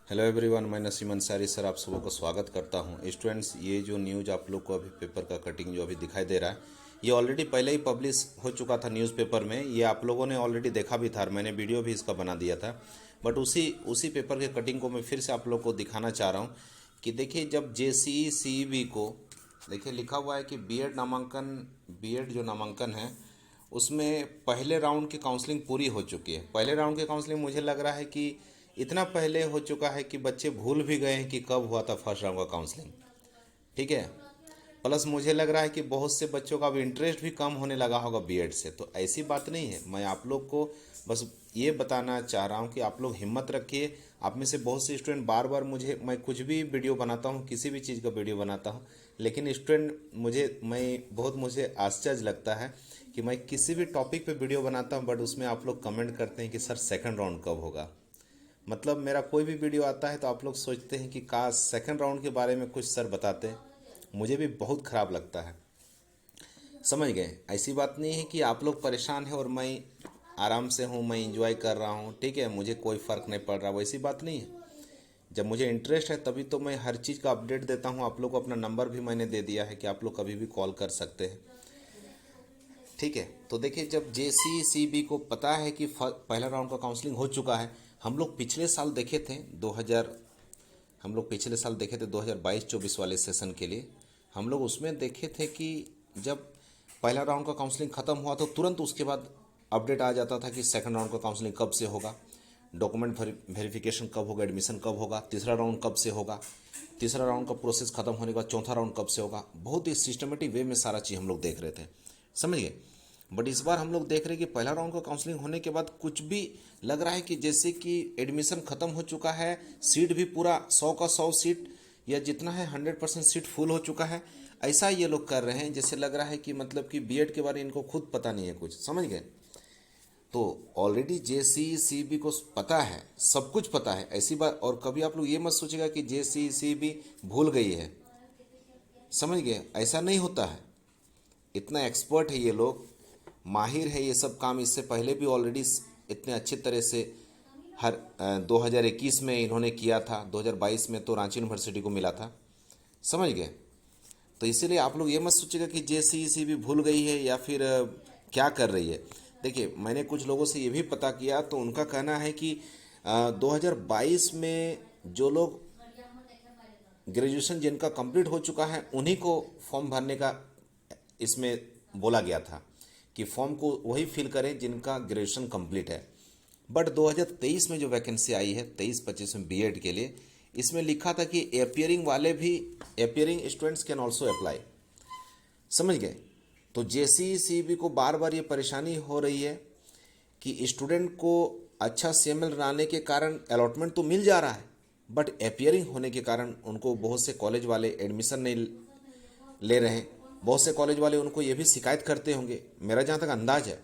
Hello everyone, मैं Naseem Ansari sir आप सबों को स्वागत करता हूं। स्टूडेंट्स, ये जो न्यूज़ आप लोग को अभी पेपर का कटिंग जो अभी दिखाई दे रहा है, ये ऑलरेडी पहले ही पब्लिश हो चुका था न्यूज़पेपर में। ये आप लोगों ने ऑलरेडी देखा भी था, मैंने वीडियो भी इसका बना दिया था। बट उसी पेपर के कटिंग को मैं फिर से आप लोग को दिखाना चाह रहा हूँ कि देखिए, जब जेसीई सीईबी को देखिए लिखा हुआ है कि बीएड जो नामांकन है उसमें पहले राउंड की काउंसलिंग पूरी हो चुकी है। पहले राउंड की काउंसलिंग मुझे लग रहा है कि इतना पहले हो चुका है कि बच्चे भूल भी गए हैं कि कब हुआ था फर्स्ट राउंड का काउंसलिंग। ठीक है। प्लस मुझे लग रहा है कि बहुत से बच्चों का अब इंटरेस्ट भी कम होने लगा होगा बीएड से। तो ऐसी बात नहीं है, मैं आप लोग को बस ये बताना चाह रहा हूँ कि आप लोग हिम्मत रखिए। आप में से बहुत से स्टूडेंट बार बार मैं कुछ भी वीडियो बनाता हूँ, किसी भी चीज़ का वीडियो बनाता हूँ, लेकिन स्टूडेंट मुझे आश्चर्य लगता है कि मैं किसी भी टॉपिक पे वीडियो बनाता हूँ बट उसमें आप लोग कमेंट करते हैं कि सर सेकंड राउंड कब होगा। मतलब मेरा कोई भी वीडियो आता है तो आप लोग सोचते हैं कि काश सेकंड राउंड के बारे में कुछ सर बताते हैं। मुझे भी बहुत ख़राब लगता है। समझ गए? ऐसी बात नहीं है कि आप लोग परेशान हैं और मैं आराम से हूँ, मैं इंजॉय कर रहा हूँ। ठीक है, मुझे कोई फ़र्क नहीं पड़ रहा, वैसी बात नहीं है। जब मुझे इंटरेस्ट है तभी तो मैं हर चीज़ का अपडेट देता हूँ। आप लोग को अपना नंबर भी मैंने दे दिया है कि आप लोग कभी भी कॉल कर सकते हैं। ठीक है। तो देखिए, जब जेसीसीबी को पता है कि पहला राउंड का काउंसलिंग हो चुका है, हम लोग पिछले साल देखे थे 2022-24 वाले सेशन के लिए। हम लोग उसमें देखे थे कि जब पहला राउंड का काउंसलिंग ख़त्म हुआ तो तुरंत उसके बाद अपडेट आ जाता था कि सेकंड राउंड का काउंसलिंग कब से होगा, डॉक्यूमेंट वेरिफिकेशन कब होगा, एडमिशन कब होगा, तीसरा राउंड कब से होगा, तीसरा राउंड का प्रोसेस खत्म होने के बाद चौथा राउंड कब से होगा। बहुत ही सिस्टमेटिक वे में सारा चीज़ हम लोग देख रहे थे। समझ गए? बट इस बार हम लोग देख रहे हैं कि पहला राउंड का काउंसलिंग होने के बाद कुछ भी लग रहा है कि जैसे कि एडमिशन ख़त्म हो चुका है, सीट भी पूरा 100 का 100 सीट या जितना है 100% सीट फुल हो चुका है। ऐसा ये लोग कर रहे हैं जैसे लग रहा है कि मतलब कि बीएड के बारे में इनको खुद पता नहीं है कुछ। समझ गए? तो ऑलरेडी जेसीईसीबी को पता है, सब कुछ पता है। ऐसी बात, और कभी आप लोग ये मत सोचेगा कि जेसीईसीबी भूल गई है। समझ गए? ऐसा नहीं होता है। इतना एक्सपर्ट है ये लोग, माहिर है ये सब काम। इससे पहले भी ऑलरेडी इतने अच्छे तरह से 2021 में इन्होंने किया था, 2022 में तो रांची यूनिवर्सिटी को मिला था। समझ गए? तो इसीलिए आप लोग ये मत सोचिएगा कि जेसीईसी भी भूल गई है या फिर क्या कर रही है। देखिए, मैंने कुछ लोगों से ये भी पता किया तो उनका कहना है कि 2022 में जो लोग ग्रेजुएशन जिनका कंप्लीट हो चुका है उन्हीं को फॉर्म भरने का इसमें बोला गया था कि फॉर्म को वही फिल करें जिनका ग्रेजुएशन कंप्लीट है। बट 2023 में जो वैकेंसी आई है 23-25 में बीएड के लिए, इसमें लिखा था कि appearing students can also apply. समझ गए? तो जेसीईसीबी को बार बार ये परेशानी हो रही है कि स्टूडेंट को अच्छा सीएमएल लाने के कारण अलॉटमेंट तो मिल जा रहा है, बट अपियरिंग होने के कारण उनको बहुत से कॉलेज वाले एडमिशन नहीं ले रहे हैं। बहुत से कॉलेज वाले उनको ये भी शिकायत करते होंगे, मेरा जहाँ तक अंदाज है।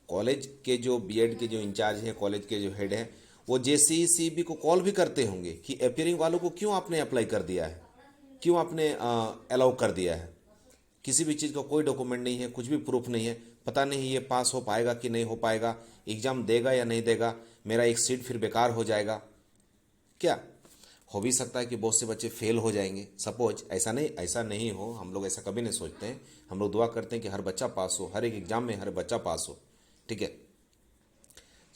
कॉलेज के जो बीएड के जो इंचार्ज हैं, कॉलेज के जो हेड हैं, वो जेसीईसीबी को कॉल भी करते होंगे कि अपियरिंग वालों को क्यों आपने अप्लाई कर दिया है, क्यों आपने अलाउ कर दिया है। किसी भी चीज़ का कोई डॉक्यूमेंट नहीं है, कुछ भी प्रूफ नहीं है, पता नहीं ये पास हो पाएगा कि नहीं हो पाएगा, एग्ज़ाम देगा या नहीं देगा, मेरा एक सीट फिर बेकार हो जाएगा। क्या हो भी सकता है कि बहुत से बच्चे फेल हो जाएंगे। सपोज ऐसा नहीं हो, हम लोग ऐसा कभी नहीं सोचते हैं। हम लोग दुआ करते हैं कि हर बच्चा पास हो, हर एक एग्जाम में हर बच्चा पास हो। ठीक है।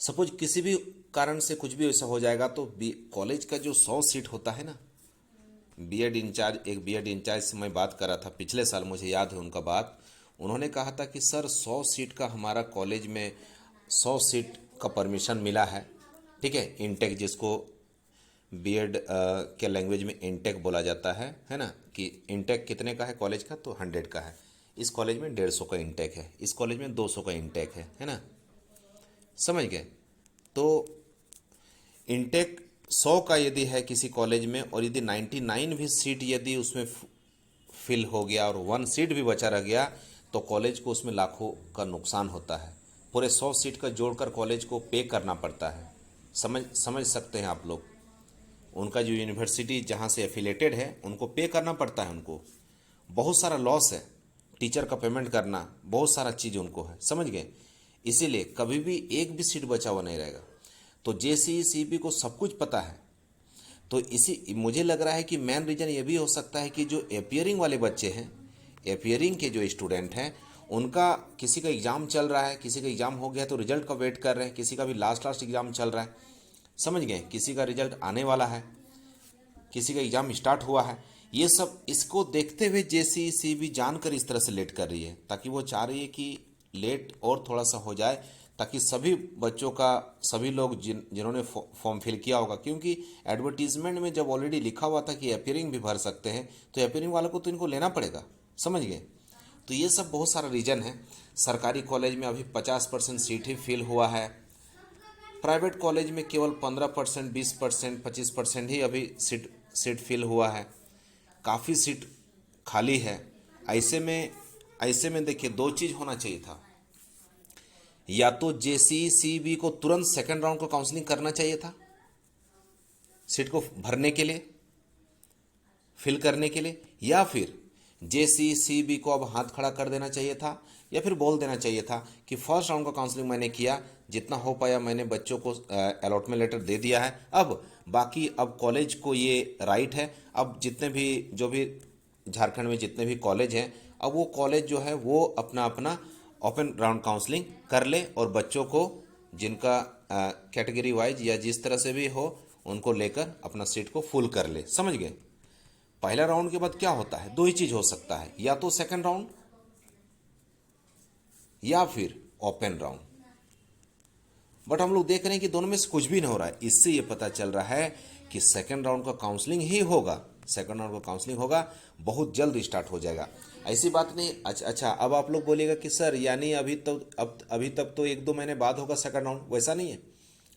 सपोज किसी भी कारण से कुछ भी ऐसा हो जाएगा तो कॉलेज का जो 100 सीट होता है ना, बीएड इंचार्ज से मैं बात कर रहा था पिछले साल, मुझे याद है उनका बात। उन्होंने कहा था कि सर 100 सीट का हमारा कॉलेज में 100 सीट का परमिशन मिला है। ठीक है, इनटेक जिसको बीएड के लैंग्वेज में इनटेक बोला जाता है ना, कि इनटेक कितने का है कॉलेज का, तो 100 का है। इस कॉलेज में 150 का इनटेक है, इस कॉलेज में 200 का इनटेक है ना। समझ गए? तो इनटेक 100 का यदि है किसी कॉलेज में, और यदि 99 भी सीट यदि उसमें फिल हो गया और 1 सीट भी बचा रह गया तो कॉलेज को उसमें लाखों का नुकसान होता है। पूरे 100 सीट का जोड़कर कॉलेज को पे करना पड़ता है। समझ सकते हैं आप लोग। उनका जो यूनिवर्सिटी जहाँ से एफिलेटेड है उनको पे करना पड़ता है, उनको बहुत सारा लॉस है। टीचर का पेमेंट करना, बहुत सारा चीज़ उनको है। समझ गए? इसीलिए कभी भी एक भी सीट बचा हुआ नहीं रहेगा। तो जेसीईसीबी को सब कुछ पता है। तो इसी मुझे लग रहा है कि मेन रीज़न ये भी हो सकता है कि जो अपियरिंग वाले बच्चे हैं, अपियरिंग के जो स्टूडेंट हैं, उनका किसी का एग्ज़ाम चल रहा है, किसी का एग्ज़ाम हो गया तो रिजल्ट का वेट कर रहे हैं, किसी का भी लास्ट एग्ज़ाम चल रहा है, समझ गए, किसी का रिजल्ट आने वाला है, किसी का एग्ज़ाम स्टार्ट हुआ है। ये सब इसको देखते हुए जेसीसी भी जानकर इस तरह से लेट कर रही है, ताकि वो चाह रही है कि लेट और थोड़ा सा हो जाए, ताकि सभी बच्चों का, सभी लोग जिन्होंने फॉर्म फिल किया होगा, क्योंकि एडवर्टीजमेंट में जब ऑलरेडी लिखा हुआ था कि अपियरिंग भी भर सकते हैं, तो अपियरिंग वालों को तो इनको लेना पड़ेगा, समझ गए। तो ये सब बहुत सारा रीज़न है। सरकारी कॉलेज में अभी 50% सीट ही फिल हुआ है, प्राइवेट कॉलेज में केवल 15%, 20%, 25% ही अभी सीट फिल हुआ है, काफ़ी सीट खाली है। ऐसे में देखिए, दो चीज़ होना चाहिए था, या तो जेसीसीबी को तुरंत सेकंड राउंड को काउंसलिंग करना चाहिए था सीट को भरने के लिए, फिल करने के लिए, या फिर जेसीसीबी को अब हाथ खड़ा कर देना चाहिए था, या फिर बोल देना चाहिए था कि फर्स्ट राउंड का काउंसलिंग मैंने किया, जितना हो पाया मैंने बच्चों को अलॉटमेंट लेटर दे दिया है, अब बाकी अब कॉलेज को ये राइट है, अब जितने भी जो भी झारखंड में जितने भी कॉलेज हैं, अब वो कॉलेज जो है वो अपना अपना ओपन राउंड काउंसलिंग कर ले, और बच्चों को जिनका कैटेगरी वाइज या जिस तरह से भी हो उनको लेकर अपना सीट को फुल कर ले, समझ गए। पहला राउंड के बाद क्या होता है, दो ही चीज हो सकता है, या तो सेकंड राउंड या फिर ओपन राउंड। बट हम लोग देख रहे हैं कि दोनों में से कुछ भी नहीं हो रहा है। इससे ये पता चल रहा है कि सेकंड राउंड का काउंसलिंग ही होगा, सेकंड राउंड का काउंसलिंग होगा, बहुत जल्द स्टार्ट हो जाएगा। ऐसी बात नहीं। अच्छा, अब आप लोग बोलिएगा कि सर यानी अभी तक तो 1-2 महीने बाद होगा सेकंड राउंड, वैसा नहीं है,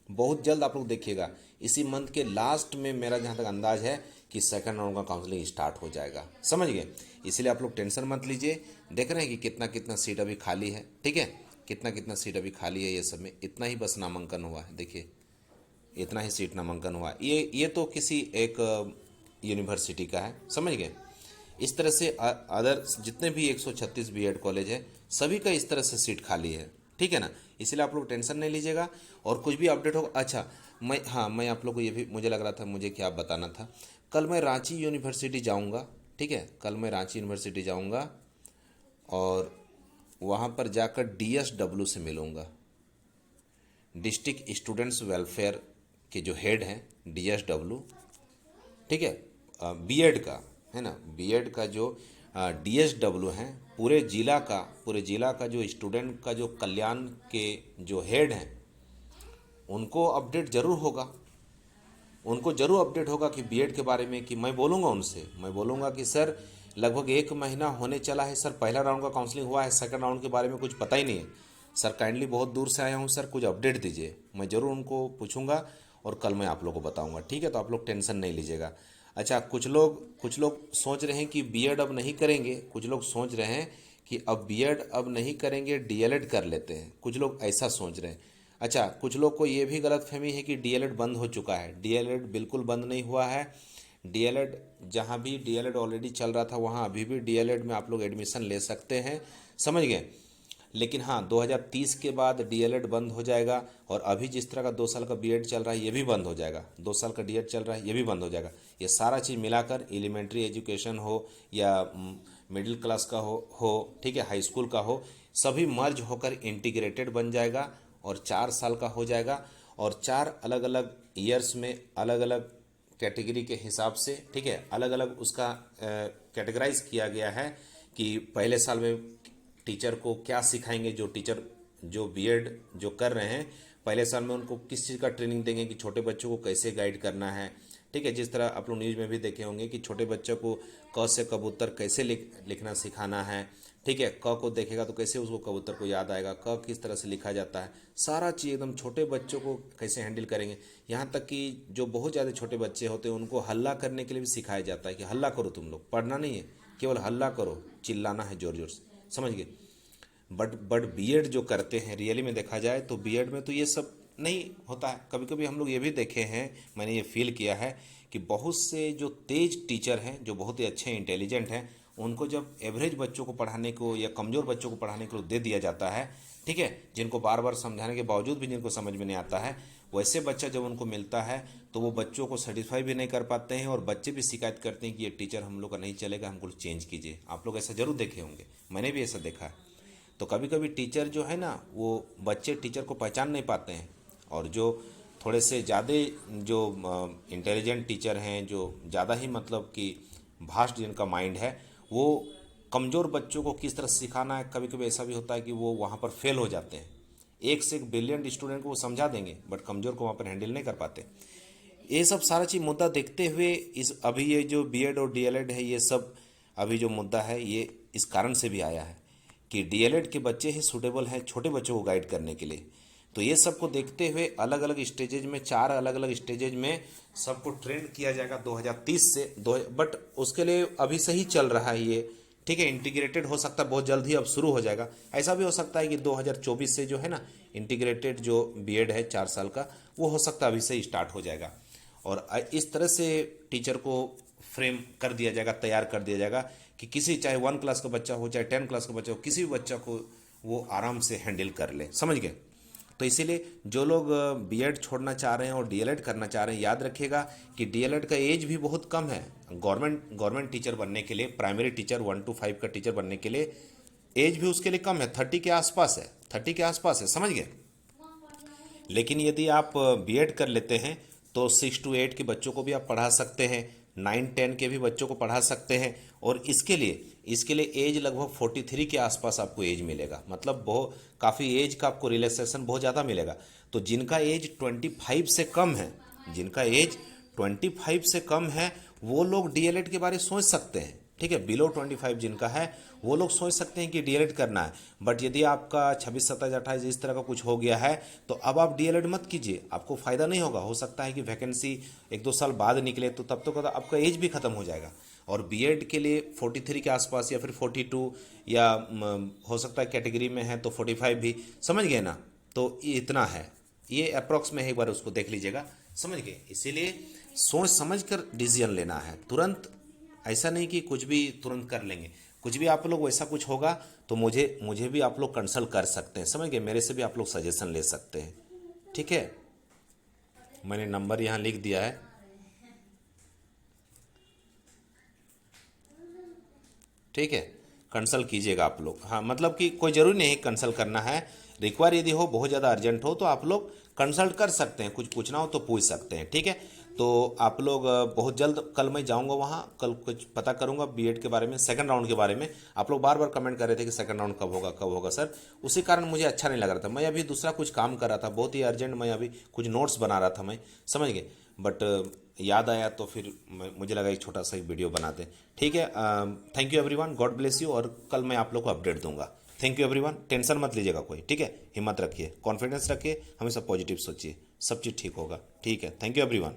बहुत जल्द आप लोग देखिएगा, इसी मंथ के लास्ट में मेरा जहाँ तक अंदाज है कि सेकंड राउंड का काउंसलिंग स्टार्ट हो जाएगा, समझ गए। इसीलिए आप लोग टेंशन मत लीजिए, देख रहे हैं कि कितना कितना सीट अभी खाली है, ठीक है, कितना कितना सीट अभी खाली है, ये सब में इतना ही बस नामांकन हुआ है, देखिए इतना ही सीट नामांकन हुआ है। ये तो किसी एक यूनिवर्सिटी का है, समझ गए। इस तरह से अदर जितने भी 136 बीएड कॉलेज है, सभी का इस तरह से सीट खाली है, ठीक है ना। इसलिए आप लोग टेंशन नहीं लीजिएगा, और कुछ भी अपडेट होगा। अच्छा, मैं आप लोग को ये भी मुझे लग रहा था, मुझे क्या बताना था, कल मैं रांची यूनिवर्सिटी जाऊंगा, ठीक है, कल मैं रांची यूनिवर्सिटी जाऊंगा और वहाँ पर जाकर डीएसडब्ल्यू से मिलूंगा, डिस्ट्रिक्ट स्टूडेंट्स वेलफेयर के जो हेड हैं डीएसडब्ल्यू, ठीक है, बीएड का है ना, बीएड का जो डीएसडब्ल्यू हैं, पूरे जिला का जो स्टूडेंट का जो कल्याण के जो हेड हैं, उनको अपडेट जरूर होगा, उनको जरूर अपडेट होगा कि बीएड के बारे में, कि मैं बोलूँगा कि सर लगभग 1 महीना होने चला है सर, पहला राउंड का काउंसलिंग हुआ है, सेकंड राउंड के बारे में कुछ पता ही नहीं है सर, काइंडली बहुत दूर से आया हूँ सर, कुछ अपडेट दीजिए। मैं ज़रूर उनको पूछूंगा और कल मैं आप लोगों को बताऊंगा, ठीक है, तो आप लोग टेंशन नहीं लीजिएगा। अच्छा, कुछ लोग सोच रहे हैं कि बीएड अब नहीं करेंगे, कुछ लोग सोच रहे हैं कि अब बीएड अब नहीं करेंगे, डीएलएड कर लेते हैं, कुछ लोग ऐसा सोच रहे हैं। अच्छा, कुछ लोग को ये भी गलतफहमी है कि डीएलएड बंद हो चुका है। डीएलएड बिल्कुल बंद नहीं हुआ है। डीएलएड जहाँ भी डीएलएड ऑलरेडी चल रहा था, वहाँ अभी भी डीएलएड में आप लोग एडमिशन ले सकते हैं, समझ गए। लेकिन हाँ, 2030 के बाद डीएलएड बंद हो जाएगा, और अभी जिस तरह का 2 साल का बीएड चल रहा है ये भी बंद हो जाएगा, 2 साल का डीएड चल रहा है ये भी बंद हो जाएगा। ये सारा चीज़ मिलाकर, एलिमेंट्री एजुकेशन हो या मिडिल क्लास का हो, ठीक है, हाई स्कूल का हो, सभी मर्ज होकर इंटीग्रेटेड बन जाएगा और 4 साल का हो जाएगा, और 4 अलग अलग ईयर्स में अलग अलग कैटेगरी के हिसाब से, ठीक है, अलग अलग उसका कैटेगराइज किया गया है कि पहले साल में टीचर को क्या सिखाएंगे, जो टीचर जो बीएड जो कर रहे हैं पहले साल में उनको किस चीज़ का ट्रेनिंग देंगे कि छोटे बच्चों को कैसे गाइड करना है, ठीक है। जिस तरह आप लोग न्यूज़ में भी देखे होंगे कि छोटे बच्चों को क से कबूतर कैसे लिखना सिखाना है, ठीक है, क को देखेगा तो कैसे उसको कबूतर को याद आएगा, क किस तरह से लिखा जाता है, सारा चीज़ एकदम छोटे बच्चों को कैसे हैंडल करेंगे। यहाँ तक कि जो बहुत ज़्यादा छोटे बच्चे होते हैं उनको हल्ला करने के लिए भी सिखाया जाता है कि हल्ला करो, तुम लोग पढ़ना नहीं है, केवल हल्ला करो, चिल्लाना है जोर जोर से, समझ गए। बट बीएड जो करते हैं, रियली में देखा जाए तो बीएड में तो ये सब नहीं होता है। कभी कभी हम लोग ये भी देखे हैं, मैंने ये फील किया है कि बहुत से जो तेज टीचर हैं, जो बहुत ही अच्छे इंटेलिजेंट हैं, उनको जब एवरेज बच्चों को पढ़ाने को या कमज़ोर बच्चों को पढ़ाने को दे दिया जाता है, ठीक है, जिनको बार बार समझाने के बावजूद भी जिनको समझ में नहीं आता है, वैसे बच्चा जब उनको मिलता है तो वो बच्चों को सेटिस्फाई भी नहीं कर पाते हैं, और बच्चे भी शिकायत करते हैं कि ये टीचर हम लोग का नहीं चलेगा, हमको चेंज कीजिए। आप लोग ऐसा जरूर देखे होंगे, मैंने भी ऐसा देखा है। तो कभी कभी टीचर जो है ना, वो बच्चे टीचर को पहचान नहीं पाते हैं, और जो थोड़े से ज़्यादा जो इंटेलिजेंट टीचर हैं, जो ज़्यादा ही मतलब कि भास्ट जिनका माइंड है, वो कमज़ोर बच्चों को किस तरह सिखाना है, कभी कभी ऐसा भी होता है कि वो वहाँ पर फेल हो जाते हैं। एक से एक ब्रिलियंट स्टूडेंट को वो समझा देंगे, बट कमज़ोर को वहाँ पर हैंडल नहीं कर पाते। ये सब सारा चीज़ मुद्दा देखते हुए इस अभी ये जो बीएड और डीएलएड है, ये सब अभी जो मुद्दा है, ये इस कारण से भी आया है कि डीएलएड के बच्चे ही सूटेबल हैं छोटे बच्चों को गाइड करने के लिए। तो ये सबको देखते हुए अलग अलग स्टेजेज में, 4 अलग अलग स्टेजेज में सबको ट्रेंड किया जाएगा 2030 से बट उसके लिए अभी से ही चल रहा है ये, ठीक है। इंटीग्रेटेड हो सकता है बहुत जल्द ही अब शुरू हो जाएगा। ऐसा भी हो सकता है कि 2024 से जो है ना, इंटीग्रेटेड जो बीएड है 4 साल का, वो हो सकता है अभी से ही स्टार्ट हो जाएगा। और इस तरह से टीचर को फ्रेम कर दिया जाएगा, तैयार कर दिया जाएगा कि किसी, चाहे 1 क्लास का बच्चा हो, चाहे 10 क्लास का बच्चा हो, किसी भी बच्चा को वो आराम से हैंडल कर ले, समझ गए। तो इसीलिए जो लोग बीएड छोड़ना चाह रहे हैं और डीएलएड करना चाह रहे हैं, याद रखिएगा कि डीएलएड का एज भी बहुत कम है। गवर्नमेंट टीचर बनने के लिए, प्राइमरी टीचर 1 to 5 का टीचर बनने के लिए एज भी उसके लिए कम है, 30 के आसपास है, 30 के आसपास है, समझ गए। लेकिन यदि आप बीएड कर लेते हैं तो 6 to 8 के बच्चों को भी आप पढ़ा सकते हैं, 9-10 के भी बच्चों को पढ़ा सकते हैं। और इसके लिए एज लगभग 43 के आसपास आपको एज मिलेगा, मतलब बहुत काफ़ी एज का आपको रिलैक्सेशन बहुत ज़्यादा मिलेगा। तो जिनका एज 25 से कम है, जिनका एज 25 से कम है, वो लोग डीएलएड के बारे में सोच सकते हैं, ठीक है। बिलो 25 जिनका है, वो लोग सोच सकते हैं कि डीएलएड करना है। बट यदि आपका 26, 27, 28 इस तरह का कुछ हो गया है, तो अब आप डीएलएड मत कीजिए, आपको फ़ायदा नहीं होगा। हो सकता है कि वैकेंसी 1-2 साल बाद निकले, तो तब तक आपका एज भी ख़त्म हो जाएगा। और बीएड के लिए 43 के आसपास या फिर 42, या हो सकता है कैटेगरी में है तो 45 भी, समझ गए ना। तो ये इतना है, ये अप्रॉक्स में है, एक बार उसको देख लीजिएगा, समझ गए। इसीलिए सोच समझ कर डिसीजन लेना है, तुरंत ऐसा नहीं कि कुछ भी तुरंत कर लेंगे। कुछ भी आप लोग वैसा कुछ होगा तो मुझे भी आप लोग कंसल्ट कर सकते हैं, समझ गए। मेरे से भी आप लोग सजेशन ले सकते हैं, ठीक है। मैंने नंबर यहाँ लिख दिया है, ठीक है। कंसल्ट कीजिएगा आप लोग, हाँ, मतलब कि कोई ज़रूरी नहीं कंसल्ट करना है। रिक्वायर यदि हो, बहुत ज़्यादा अर्जेंट हो, तो आप लोग कंसल्ट कर सकते हैं, कुछ पूछना हो तो पूछ सकते हैं, ठीक है। तो आप लोग बहुत जल्द, कल मैं जाऊंगा वहाँ, कल कुछ पता करूंगा बीएड के बारे में, सेकंड राउंड के बारे में। आप लोग बार बार कमेंट कर रहे थे कि सेकंड राउंड कब होगा सर, उसी कारण मुझे अच्छा नहीं लग रहा था। मैं अभी दूसरा कुछ काम कर रहा था, बहुत ही अर्जेंट, मैं अभी कुछ नोट्स बना रहा था मैं, समझ गए। बट याद आया तो फिर मुझे लगा एक छोटा सा एक वीडियो बना दें, ठीक है। Thank you everyone, God bless you. और कल मैं आप लोग को अपडेट दूंगा। थैंक यू एवरीवन, टेंशन मत लीजिएगा कोई, ठीक है। हिम्मत रखिए, कॉन्फिडेंस रखिए, हमेशा पॉजिटिव सोचिए, सब चीज़ ठीक होगा, ठीक है। Thank you everyone.